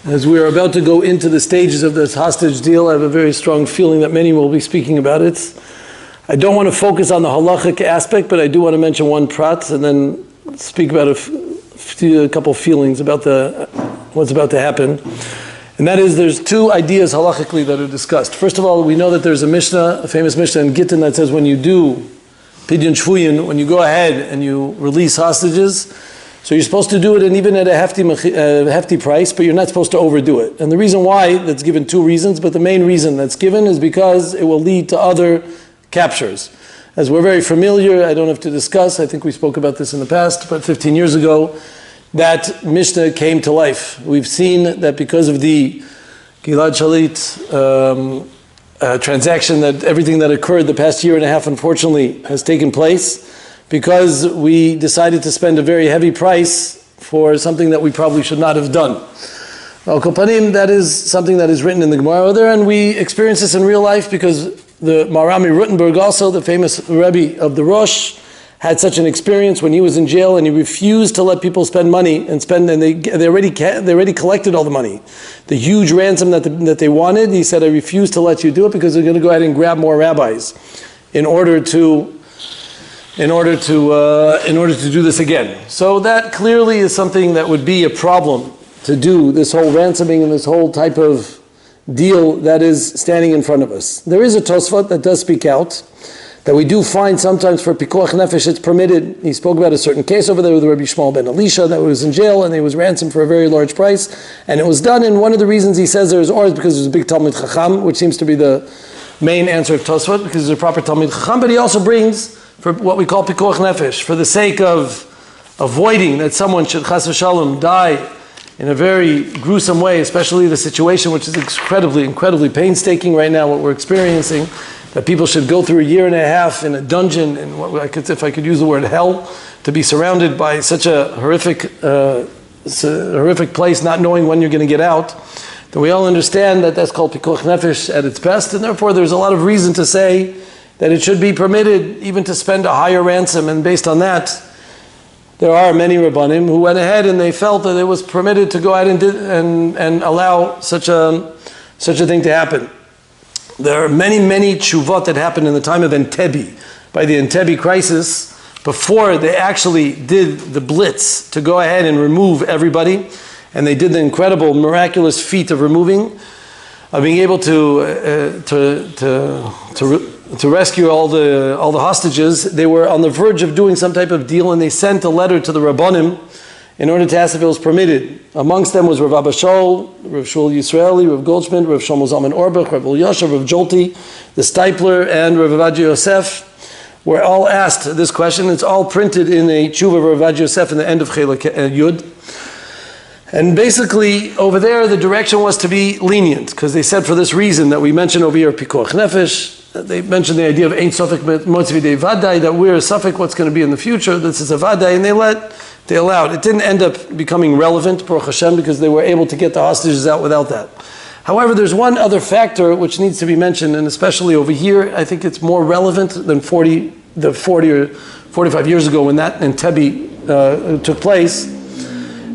As we are about to go into the stages of this hostage deal, I have a very strong feeling that many will be speaking about it. I don't want to focus on the halachic aspect, but I do want to mention one prat and then speak about a couple feelings about what's about to happen. And that is, there's two ideas halachically that are discussed. First of all, we know that there's a Mishnah, a famous Mishnah in Gittin that says when you do Pidyon Shvuyin, when you go ahead and you release hostages, so you're supposed to do it, and even at a hefty price, but you're not supposed to overdo it. And the reason why, that's given two reasons, but the main reason that's given is because it will lead to other captures. As we're very familiar, I don't have to discuss, I think we spoke about this in the past, about 15 years ago, that Mishnah came to life. We've seen that because of the Gilad Shalit transaction, that everything that occurred the past year and a half, unfortunately, has taken place, because we decided to spend a very heavy price for something that we probably should not have done. Al Kopanim, that is something that is written in the Gemara there, and we experience this in real life because the Marami Rutenberg, also the famous Rebbe of the Rosh, had such an experience when he was in jail, and he refused to let people spend money and they already collected all the money. The huge ransom that they wanted, he said, I refuse to let you do it because they're going to go ahead and grab more rabbis in order to do this again. So that clearly is something that would be a problem to do, this whole ransoming and this whole type of deal that is standing in front of us. There is a Tosfot that does speak out, that we do find sometimes for Pikuach Nefesh it's permitted. He spoke about a certain case over there with Rabbi Shmuel ben Elisha that was in jail and he was ransomed for a very large price, and it was done, and one of the reasons he says there's is because there's a big Talmid Chacham, which seems to be the main answer of Tosfot, because there's a proper Talmid Chacham, but he also brings for what we call Pikuach Nefesh, for the sake of avoiding that someone should Chas v'Shalom die in a very gruesome way, especially the situation which is incredibly painstaking right now, what we're experiencing, that people should go through a year and a half in a dungeon, in what if I could use the word hell, to be surrounded by such a horrific place, not knowing when you're going to get out. Then we all understand that that's called Pikuach Nefesh at its best, and therefore there's a lot of reason to say that it should be permitted even to spend a higher ransom, and based on that, there are many Rabbanim who went ahead and they felt that it was permitted to go ahead and allow such a thing to happen. There are many tshuvot that happened in the time of Entebbe, by the Entebbe crisis, before they actually did the blitz to go ahead and remove everybody, and they did the incredible, miraculous feat of being able to rescue all the hostages. They were on the verge of doing some type of deal, and they sent a letter to the Rabbanim in order to ask if it was permitted. Amongst them was Rav Abba Shaul, Rav Shmuel Yisraeli, Rav Goldschmidt, Rav Shlomo Zalman Auerbach, Rav Elyashiv, Rav Jolti, the Stipler, and Rav Avad Yosef were all asked this question. It's all printed in a tshuva of Rav Avad Yosef in the end of Chelek Yud. And basically, over there, the direction was to be lenient, because they said for this reason that we mentioned over here, Pikuach Nefesh, they mentioned the idea of Ein Sofek Motzi V'dei Vadai, that we're a Sofek what's going to be in the future, this is a Vadai, and they allowed. It didn't end up becoming relevant, Baruch Hashem, because they were able to get the hostages out without that. However, there's one other factor which needs to be mentioned, and especially over here, I think it's more relevant than 40 or 45 years ago when that Entebbe took place,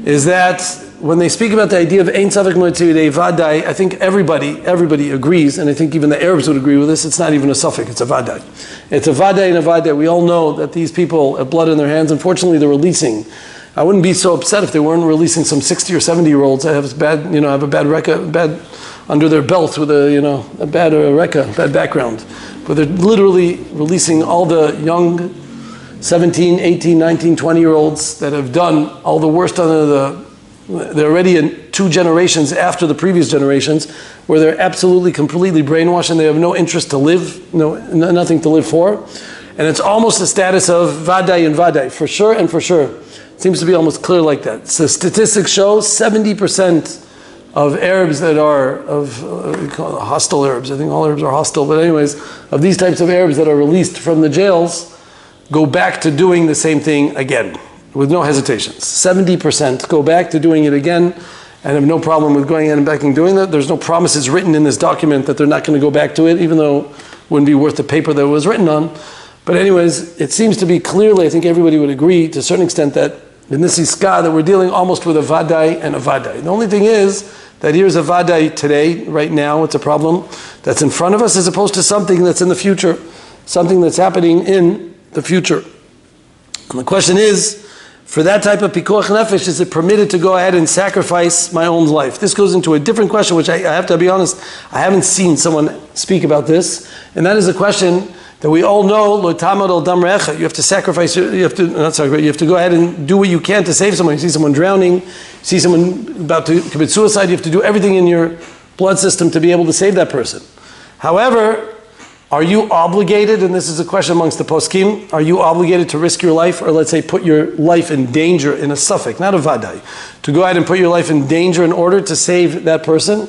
is that when they speak about the idea of Ein Safek Motzi V'dei Vadai, I think everybody agrees, and I think even the Arabs would agree with this, it's not even a Safek, it's a Vadai. It's a Vadai and a Vadai. We all know that these people have blood in their hands. Unfortunately, they're releasing. I wouldn't be so upset if they weren't releasing some 60 or 70-year-olds that have a bad record, bad under their belt with a bad background. But they're literally releasing all the young 17, 18, 19, 20-year-olds that have done all the worst they're already in 2 generations after the previous generations, where they're absolutely, completely brainwashed and they have no interest to live, nothing to live for. And it's almost the status of Vadai and Vadai, for sure and for sure. It seems to be almost clear like that. So statistics show 70% of Arabs that are, we call it hostile Arabs, I think all Arabs are hostile, but anyways, of these types of Arabs that are released from the jails, go back to doing the same thing again, with no hesitations. 70% go back to doing it again and have no problem with going in and back and doing that. There's no promises written in this document that they're not going to go back to it, even though it wouldn't be worth the paper that it was written on. But anyways, it seems to be clearly, I think everybody would agree to a certain extent that in this iska that we're dealing almost with a vadai and a vadai. The only thing is that here's a vadai today, right now, it's a problem that's in front of us as opposed to something that's in the future, something that's happening in the future. And the question is, for that type of pikuach nefesh, is it permitted to go ahead and sacrifice my own life? This goes into a different question, which I have to be honest, I haven't seen someone speak about this, and that is a question that we all know, lo tamad al dam recha. You have to sacrifice, you have to go ahead and do what you can to save someone. You see someone drowning, you see someone about to commit suicide, you have to do everything in your blood system to be able to save that person. However, are you obligated, and this is a question amongst the poskim, are you obligated to risk your life, or let's say put your life in danger in a suffix, not a vadai, to go ahead and put your life in danger in order to save that person?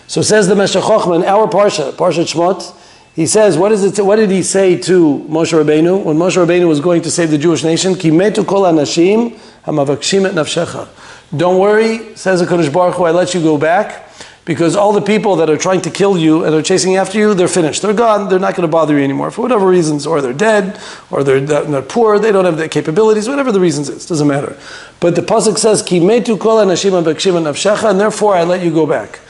So says the Meshech Chochmah in our Parsha Shmot, he says, what did he say to Moshe Rabbeinu when Moshe Rabbeinu was going to save the Jewish nation? Ki metu kol anashim hamavakshim et nafshecha. Don't worry, says the Kodesh Baruch Hu, I let you go back, because all the people that are trying to kill you and are chasing after you, they're finished. They're gone. They're not going to bother you anymore for whatever reasons, or they're dead, or they're poor, they don't have the capabilities, whatever the reasons is, doesn't matter. But the pasuk says, Ki metu kol anashim hamavakshim et nafshecha, and therefore I let you go back.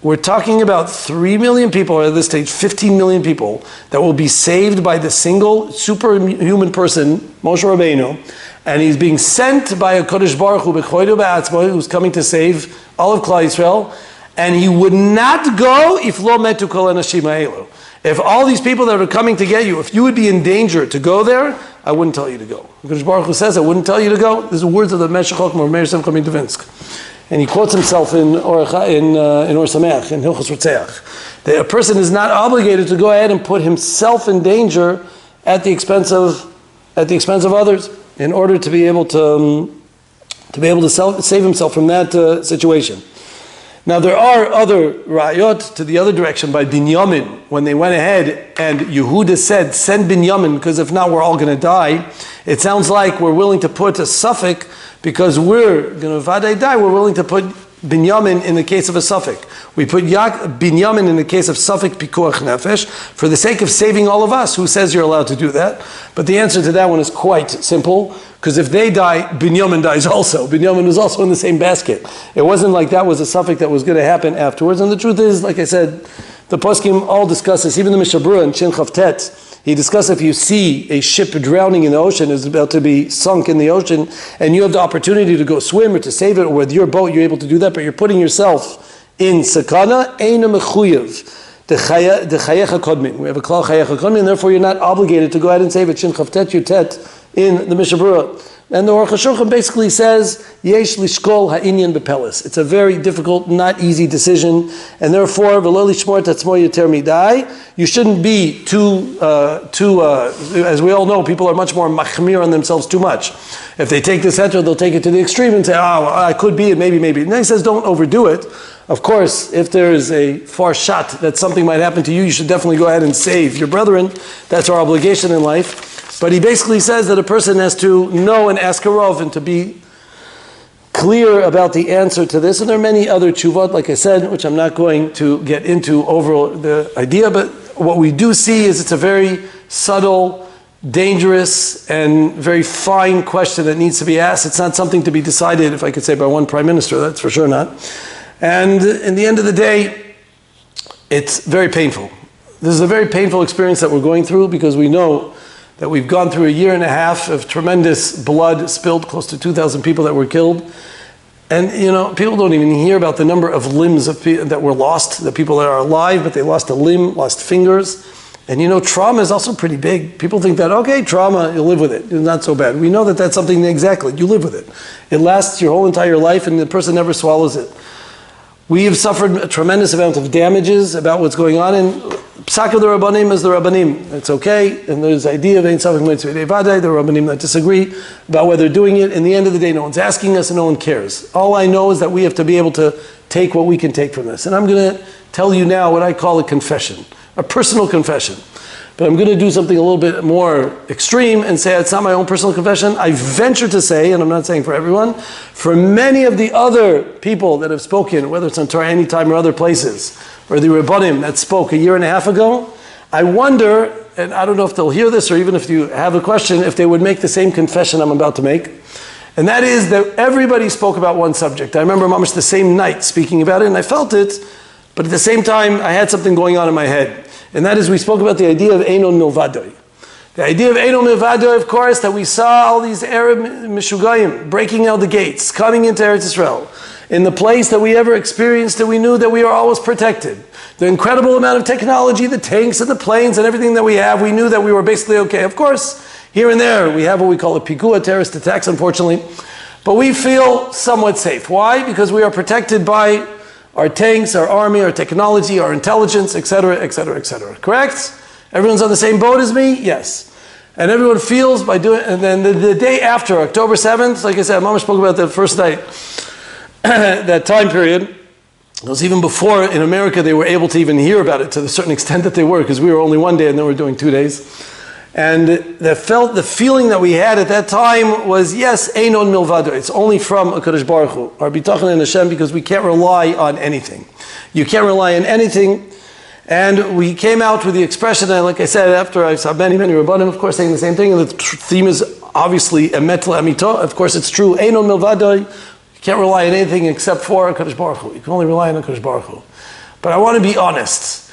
We're talking about 3 million people, or at this stage 15 million people, that will be saved by the single superhuman person, Moshe Rabbeinu, and he's being sent by a Kodesh Baruch Hu, B'choidu B'atzmo, who's coming to save all of Klal Yisrael, and he would not go if lo metu kol anashim ha'elu. If all these people that are coming to get you, if you would be in danger to go there, I wouldn't tell you to go. Kodesh Baruch Hu says, I wouldn't tell you to go. These are words of the Meshech Chochmah, Meir Simcha Midvinsk. And he quotes himself in Or Sameach, in Hilchos Rotzeach, that a person is not obligated to go ahead and put himself in danger at the expense of others in order to be able to save himself from that situation. Now there are other rayot to the other direction by Binyamin, when they went ahead and Yehuda said, send Binyamin, because if not we're all going to die. It sounds like we're willing to put a suffix, because we're going to vaday die, we're willing to put Binyamin in the case of a suffix. We put Binyamin in the case of suffix pikuach nefesh for the sake of saving all of us. Who says you're allowed to do that? But the answer to that one is quite simple, because if they die, Binyamin dies also. Binyamin was also in the same basket. It wasn't like that was a suffix that was going to happen afterwards. And the truth is, like I said, the poskim all discuss this. Even the Mishabura in Shin Chav Tet, he discussed if you see a ship drowning in the ocean, is about to be sunk in the ocean, and you have the opportunity to go swim or to save it, or with your boat you're able to do that, but you're putting yourself in sakana, eina mechuyev, the chayecha kodmin. We have a klal chayecha kodmin, and therefore you're not obligated to go ahead and save it. Shin Chav Tet Yutet in the Mishabura. And the Aruch HaShulchan basically says, Yesh lishkol ha'inyan bepelis. It's a very difficult, not easy decision, and therefore, v'lo lishmor tatzmo yoter midai. You shouldn't be too, as we all know, people are much more machmir on themselves too much. If they take this heter, they'll take it to the extreme and say, oh, I could be it, maybe. And then he says, don't overdo it. Of course, if there is a far shot that something might happen to you, you should definitely go ahead and save your brethren. That's our obligation in life. But he basically says that a person has to know and ask a Rav and to be clear about the answer to this. And there are many other tshuvot, like I said, which I'm not going to get into over the idea, but what we do see is it's a very subtle, dangerous, and very fine question that needs to be asked. It's not something to be decided, if I could say, by one prime minister, that's for sure not. And in the end of the day, it's very painful. This is a very painful experience that we're going through, because we know that we've gone through a year and a half of tremendous blood spilled, close to 2,000 people that were killed. And, people don't even hear about the number of limbs that were lost, the people that are alive, but they lost a limb, lost fingers. And, trauma is also pretty big. People think that, okay, trauma, you live with it. It's not so bad. We know that that's something exactly, you live with it. It lasts your whole entire life, and the person never swallows it. We have suffered a tremendous amount of damages about what's going on, and Psak of the Rabbanim is the Rabbanim. It's okay, and there's the idea of Ein Safek Mitzvah Vadai, the Rabbanim that disagree about whether doing it. In the end of the day, no one's asking us and no one cares. All I know is that we have to be able to take what we can take from this. And I'm going to tell you now what I call a confession, a personal confession. But I'm going to do something a little bit more extreme and say it's not my own personal confession. I venture to say, and I'm not saying for everyone, for many of the other people that have spoken, whether it's on Torah Anytime or other places, or the Rebbanim that spoke a year and a half ago, I wonder, and I don't know if they'll hear this or even if you have a question, if they would make the same confession I'm about to make. And that is that everybody spoke about one subject. I remember Mamash the same night speaking about it, and I felt it, but at the same time, I had something going on in my head. And that is, we spoke about the idea of Einon Milvadoi. The idea of Einon Milvadoi, of course, that we saw all these Arab Meshugayim breaking out the gates, coming into Eretz Yisrael. In the place that we ever experienced, that we knew that we are always protected. The incredible amount of technology, the tanks and the planes and everything that we have, we knew that we were basically okay. Of course, here and there, we have what we call a pigua, terrorist attacks, unfortunately. But we feel somewhat safe. Why? Because we are protected by our tanks, our army, our technology, our intelligence, etc., etc., etc. Correct? Everyone's on the same boat as me? Yes. And everyone feels by doing, and then the day after, October 7th, like I said, Mama spoke about that first night, that time period. It was even before in America they were able to even hear about it to the certain extent that they were, because we were only one day and they were doing 2 days. And the feeling that we had at that time was, yes, Einon Milvado. It's only from HaKadosh Baruch Hu, our bitachon in Hashem, because we can't rely on anything. You can't rely on anything. And we came out with the expression, and like I said, after I saw many Rabbanim, of course, saying the same thing, and the theme is obviously Emet L'Amito. Of course, it's true. Einon Milvado. You can't rely on anything except for HaKadosh Baruch Hu. You can only rely on HaKadosh Baruch Hu. But I want to be honest.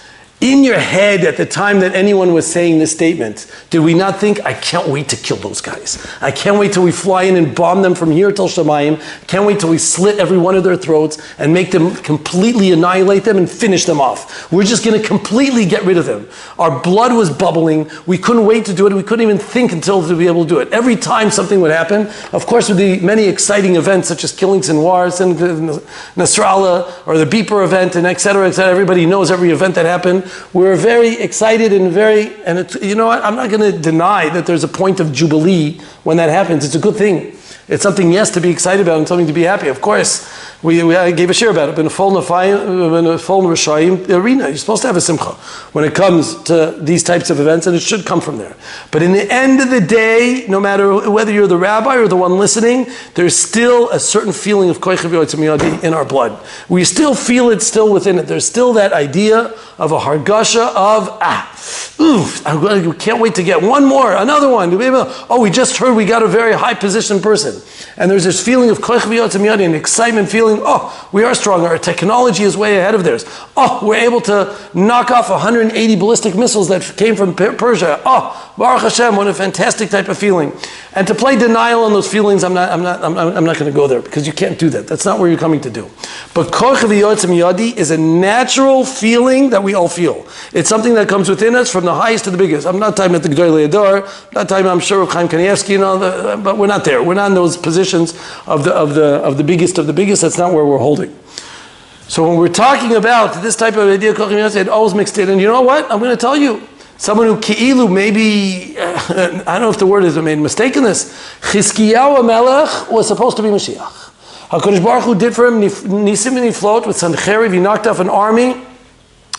In your head at the time that anyone was saying this statement, did we not think, I can't wait to kill those guys. I can't wait till we fly in and bomb them from here till Shemayim. Can't wait till we slit every one of their throats and make them completely annihilate them and finish them off. We're just going to completely get rid of them. Our blood was bubbling. We couldn't wait to do it. We couldn't even think until to be able to do it. Every time something would happen, of course with the many exciting events such as killings and wars and Nasrallah or the Beeper event and et cetera, everybody knows every event that happened. We're very excited and you know what, I'm not going to deny that there's a point of jubilee when that happens. It's a good thing. It's something, yes, to be excited about and something to be happy. Of course, I gave a share about it. In a full Rishayim arena, you're supposed to have a simcha when it comes to these types of events, and it should come from there. But in the end of the day, no matter whether you're the rabbi or the one listening, there's still a certain feeling of koich v'yotzim in our blood. We still feel it still within it. There's still that idea of a hargasha of, I can't wait to get one more, another one. Oh, we just heard we got a very high positioned person. And there's this feeling of koich v'yotzim yadi, an excitement feeling, oh, we are stronger. Our technology is way ahead of theirs. Oh, we're able to knock off 180 ballistic missiles that came from Persia. Oh, Baruch Hashem, what a fantastic type of feeling. And to play denial on those feelings, I'm not going to go there, because you can't do that. That's not what you're coming to do. But koich v'yotzim yadi is a natural feeling that we all feel. It's something that comes within us from the highest to the biggest. I'm not talking about the G'dolei Adar, I'm not talking about, I'm sure, Chaim Kanievsky and all that, but we're not there. We're not in those positions of the biggest of the biggest. That's not where we're holding. So when we're talking about this type of idea, it always mixed in. And you know what? I'm going to tell you, someone who ki'ilu, maybe, I don't know if the word is, I made a mistake in this. Chizkiyahu Melech was supposed to be Mashiach. HaKadosh Baruch Hu did for him Nisim and Niflot with Sancheriv. He knocked off an army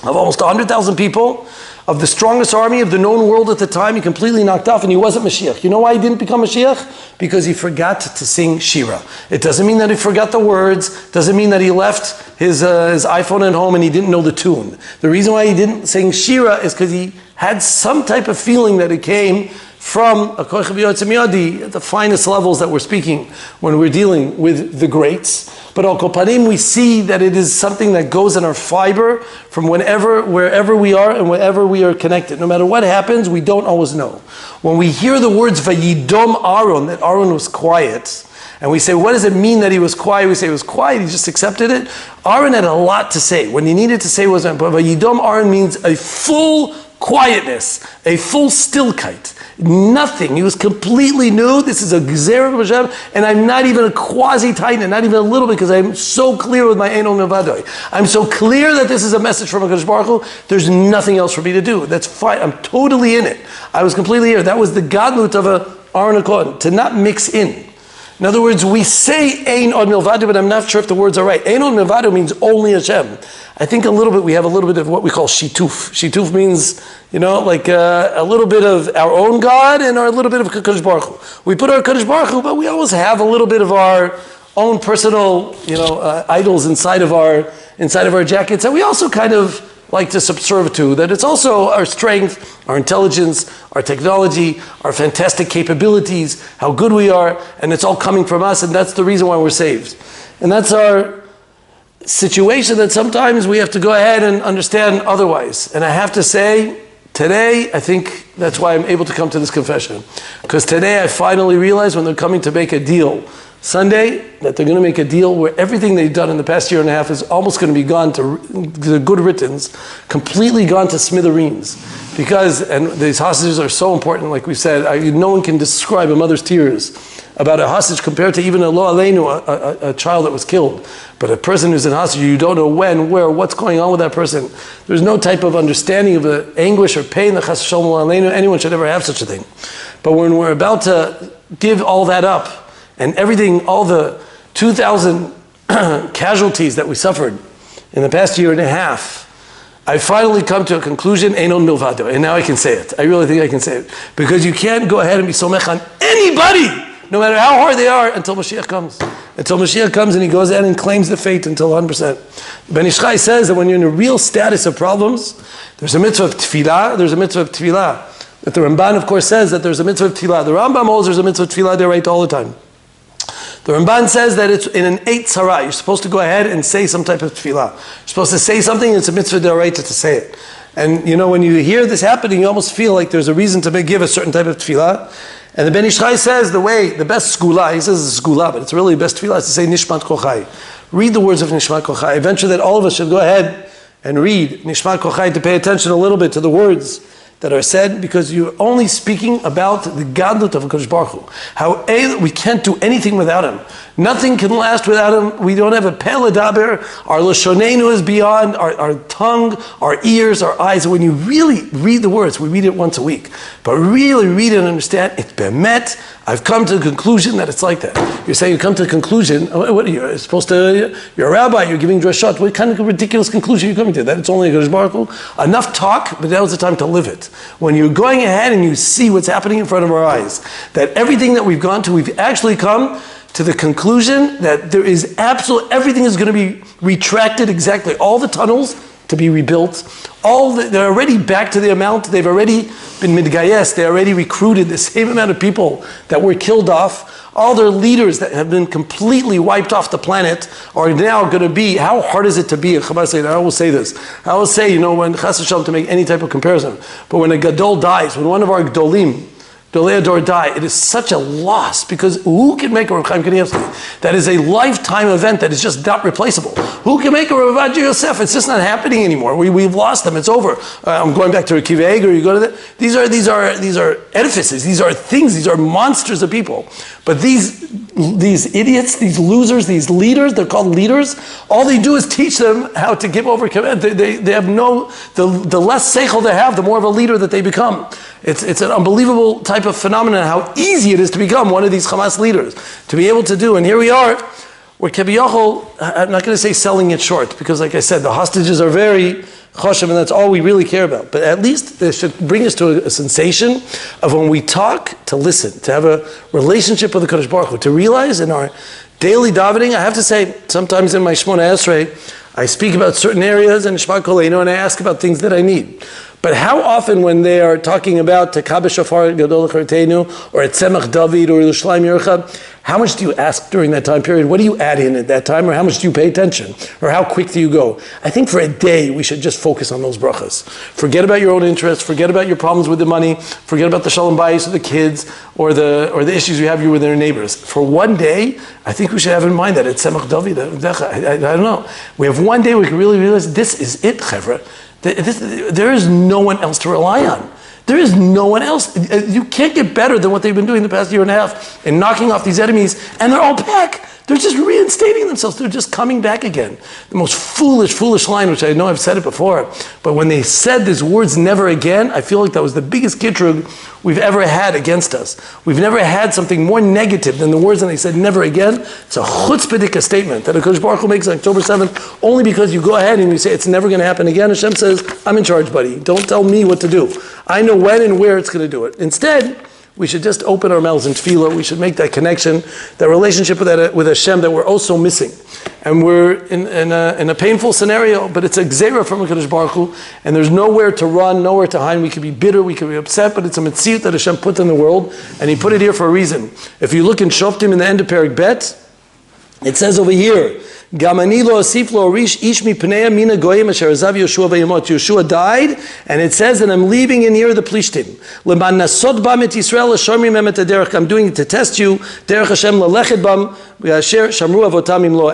of almost 100,000 people, of the strongest army of the known world at the time. He completely knocked off, and he wasn't Mashiach. You know why he didn't become Mashiach? Because he forgot to sing Shira. It doesn't mean that he forgot the words, doesn't mean that he left his iPhone at home and he didn't know the tune. The reason why he didn't sing Shira is because he had some type of feeling that it came from a koich v'yotzim yadi at the finest levels that we're speaking when we're dealing with the greats. But al kol panim, we see that it is something that goes in our fiber from wherever we are and wherever we are connected. No matter what happens, we don't always know. When we hear the words vayidom Aaron, that Aaron was quiet, and we say, what does it mean that he was quiet? We say he was quiet, he just accepted it. Aaron had a lot to say. When he needed to say was, but vayidom Aaron means a full quietness, a full stillkeit. Nothing. He was completely new. This is a gzera of Hashem, and I'm not even a quasi-titan, not even a little bit, because I'm so clear with my Einon Milvadoi. I'm so clear that this is a message from HaKadosh Baruch Hu. There's nothing else for me to do. That's fine. I'm totally in it. I was completely here. That was the gadlut of a Aaron HaKohen, to not mix in. In other words, we say Einon Milvado, but I'm not sure if the words are right. Einon Milvado means only Hashem. I think we have a little bit of what we call shituf. Shituf means, like a little bit of our own God and a little bit of Kadosh Baruch Hu. We put our Kadosh Baruch Hu, but we always have a little bit of our own personal, idols inside of our jackets. And we also kind of like to subserve to, that it's also our strength, our intelligence, our technology, our fantastic capabilities, how good we are, and it's all coming from us, and that's the reason why we're saved. And that's our situation, that sometimes we have to go ahead and understand otherwise. And I have to say, today, I think that's why I'm able to come to this confession. Because today I finally realized when they're coming to make a deal, Sunday, that they're going to make a deal where everything they've done in the past year and a half is almost going to be gone to the good riddance, completely gone to smithereens. Because, and these hostages are so important, like we said, no one can describe a mother's tears about a hostage compared to even a lo aleinu, a child that was killed. But a person who's in hostage, you don't know when, where, what's going on with that person. There's no type of understanding of the anguish or pain that chas v'shalom lo aleinu, anyone should ever have such a thing. But when we're about to give all that up, and everything, all the 2,000 casualties that we suffered in the past year and a half, I finally come to a conclusion, Einon milvado, and now I can say it. I really think I can say it. Because you can't go ahead and be somech on anybody, no matter how hard they are, until Mashiach comes. Until Mashiach comes and he goes ahead and claims the fate until 100%. Ben Ish Chai says that when you're in a real status of problems, there's a mitzvah of tefillah, there's a mitzvah of tefillah. But the Ramban, of course, says that there's a mitzvah of tefillah. The Rambam holds there's a mitzvah of tefillah, they write all the time. The Ramban says that it's in an 8 tzara. You're supposed to go ahead and say some type of tefillah. You're supposed to say something, it's a mitzvah d'oraita to say it. And you know, when you hear this happening, you almost feel like there's a reason to give a certain type of tefillah. And the Ben Ish Chai says the best skula, he says it's skula, but it's really the best tefillah is to say Nishmat Kochai. Read the words of Nishmat Kochai. Eventually that all of us should go ahead and read Nishmat Kochai, to pay attention a little bit to the words that are said, because you're only speaking about the Gadlut of HaKadosh Baruch Hu. How we can't do anything without him. Nothing can last without him. We don't have a peh ledaber. Our lashonenu is beyond, our tongue, our ears, our eyes. When you really read the words, we read it once a week, but really read it and understand, it's bemet. I've come to the conclusion that it's like that. You're saying you come to the conclusion, what are you supposed to, you're a rabbi, you're giving drashot. What kind of ridiculous conclusion are you coming to? That it's only HaKadosh Baruch Hu? Enough talk, but that was the time to live it. When you're going ahead and you see what's happening in front of our eyes, that everything that we've gone to, we've actually come to the conclusion that there is everything is going to be retracted exactly. All the tunnels to be rebuilt. They're already back to the amount. They've already been midgayes. They already recruited the same amount of people that were killed off. All their leaders that have been completely wiped off the planet are now going to be, how hard is it to be? I will say this. I will say, when chas v'shalom, to make any type of comparison, but when a gadol dies, when one of our gdolim, Dolei Ador die, it is such a loss, because who can make a Rav Chaim Kanievsky? That is a lifetime event that is just not replaceable. Who can make a Rav Ovadia Yosef? It's just not happening anymore. We've lost them. It's over. I'm going back to Akiva Eiger. You go to that. These are edifices. These are things. These are monsters of people. But these idiots, these losers, these leaders, they're called leaders. All they do is teach them how to give over command. They have the less seichel they have, the more of a leader that they become. It's an unbelievable type of phenomenon, how easy it is to become one of these Hamas leaders, to be able to do. And here we are, we're Kebiyachol, I'm not going to say selling it short, because like I said, the hostages are very choshev, and that's all we really care about. But at least this should bring us to a sensation of when we talk, to listen, to have a relationship with the Kadosh Baruch Hu, to realize in our daily davening. I have to say, sometimes in my Shmona Esrei, I speak about certain areas in Shema Koleinu, and I ask about things that I need. But how often when they are talking about Tekabeh Shofar Gadol Lecharteinu, or at Tzemach David, or Yerushalayim Yerucha, how much do you ask during that time period? What do you add in at that time? Or how much do you pay attention? Or how quick do you go? I think for a day, we should just focus on those brachas. Forget about your own interests. Forget about your problems with the money. Forget about the shalom bayis of the kids, or the issues you have with their neighbors. For one day, I think we should have in mind that it's Tzemach David. I don't know. We have one day we can really realize this is it, chevra. There is no one else to rely on. There is no one else. You can't get better than what they've been doing the past year and a half and knocking off these enemies, and they're all back. They're just reinstating themselves. They're just coming back again. The most foolish line, which I know I've said it before, but when they said these words, never again, I feel like that was the biggest kitrug we've ever had against us. We've never had something more negative than the words that they said, never again. It's a chutzpahdik statement that HaKadosh Baruch Hu makes on October 7th, only because you go ahead and you say it's never going to happen again. Hashem says, I'm in charge, buddy. Don't tell me what to do. I know when and where it's going to do it. Instead, we should just open our mouths in tefillah. We should make that connection, that relationship with Hashem that we're also missing. And we're in a painful scenario, but it's a gzeira from HaKadosh Baruch Hu, and there's nowhere to run, nowhere to hide. We could be bitter, we could be upset, but it's a mitzvah that Hashem put in the world, and He put it here for a reason. If you look in Shoftim in the end of Perek Bet, it says over here, Yeshua died, and it says that I'm leaving in here the Plishtim. I'm doing it to test you.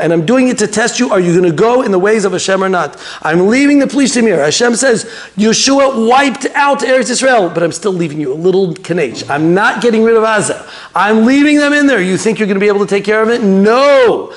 And I'm doing it to test you. Are you going to go in the ways of Hashem or not? I'm leaving the Plishtim here. Hashem says, Yeshua wiped out Eretz Yisrael, but I'm still leaving you a little kanech. I'm not getting rid of Gaza. I'm leaving them in there. You think you're going to be able to take care of it? No.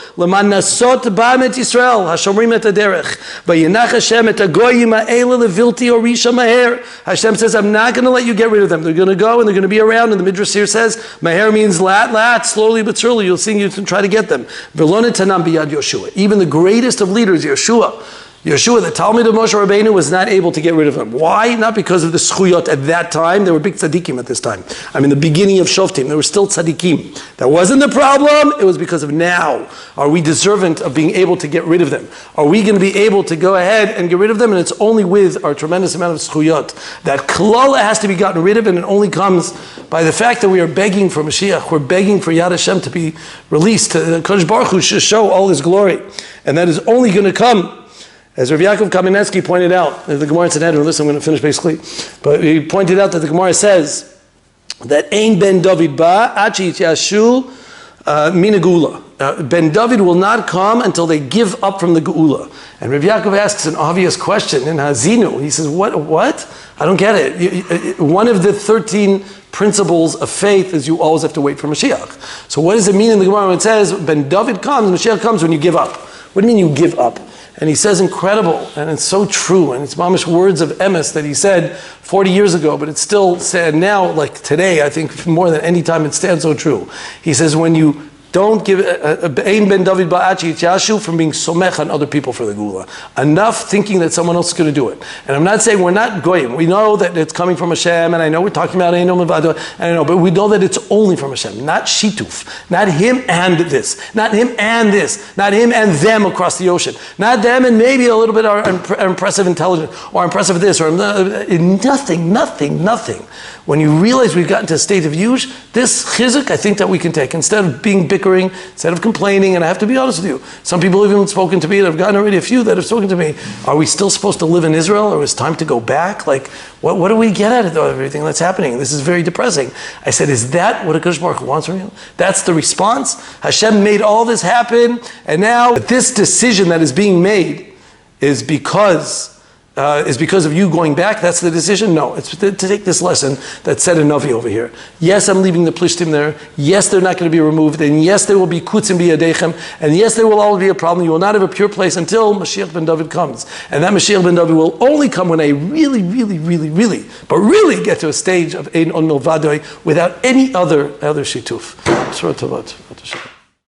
Yisrael, Hashomrim et Haderech, Vayinach Hashem et Hagoyim ha'ela levilti orisha maher. Hashem says, I'm not going to let you get rid of them. They're going to go and they're going to be around. And the Midrash here says, maher means lat, slowly but surely. You'll see, you can try to get them. V'lo netanam biyad Yoshua. Even the greatest of leaders, Yeshua, the Talmud of Moshe Rabbeinu, was not able to get rid of them. Why? Not because of the schuyot at that time. There were big tzaddikim at this time. I mean, the beginning of Shoftim, there were still tzaddikim. That wasn't the problem. It was because of now. Are we deserving of being able to get rid of them? Are we going to be able to go ahead and get rid of them? And it's only with our tremendous amount of schuyot. That klala has to be gotten rid of, and it only comes by the fact that we are begging for Mashiach. We're begging for Yad Hashem to be released. Kodesh Baruch Hu should show all His glory. And that is only going to come, as Rav Yaakov Kamenetsky pointed out, the Gemara in Sanhedrin, listen, I'm going to finish basically, but he pointed out that the Gemara says that Ein Ben David ba achi yashu mina geula. Ben David will not come until they give up from the geula. And Rav Yaakov asks an obvious question in Hazinu. He says, what? I don't get it. One of the 13 principles of faith is you always have to wait for Mashiach. So what does it mean in the Gemara when it says Ben David comes, Mashiach comes when you give up? What do you mean you give up? And he says incredible, and it's so true, and it's mamish words of emes that he said 40 years ago, but it's still said now, like today, I think more than any time it stands so true. He says when you don't give Ein Ben David ba'achi yashu from being somech on other people for the gula. Enough thinking that someone else is going to do it. And I'm not saying we're not goyim. We know that it's coming from Hashem, and I know we're talking about Einom Levado, and I know, but we know that it's only from Hashem, not shituf, not him and this, not him and this, not him and them across the ocean, not them and maybe a little bit our impressive intelligence, or impressive this, or nothing. When you realize we've gotten to a state of yush, this chizuk I think that we can take. Instead of being bickering, instead of complaining, and I have to be honest with you, some people have even spoken to me, and I've gotten already a few that have spoken to me, are we still supposed to live in Israel, or is it time to go back? Like, what do we get out of everything that's happening? This is very depressing. I said, is that what HaKadosh Baruch Hu wants from you? That's the response? Hashem made all this happen, and now this decision that is being made is because of you going back. That's the decision? No, it's to take this lesson that said in Navi over here. Yes, I'm leaving the Plishtim there. Yes, they're not going to be removed. And yes, there will be kutzim biyadechem. And yes, there will always be a problem. You will not have a pure place until Mashiach ben David comes. And that Mashiach ben David will only come when I really get to a stage of Ein On Milvadoi without any other shituf.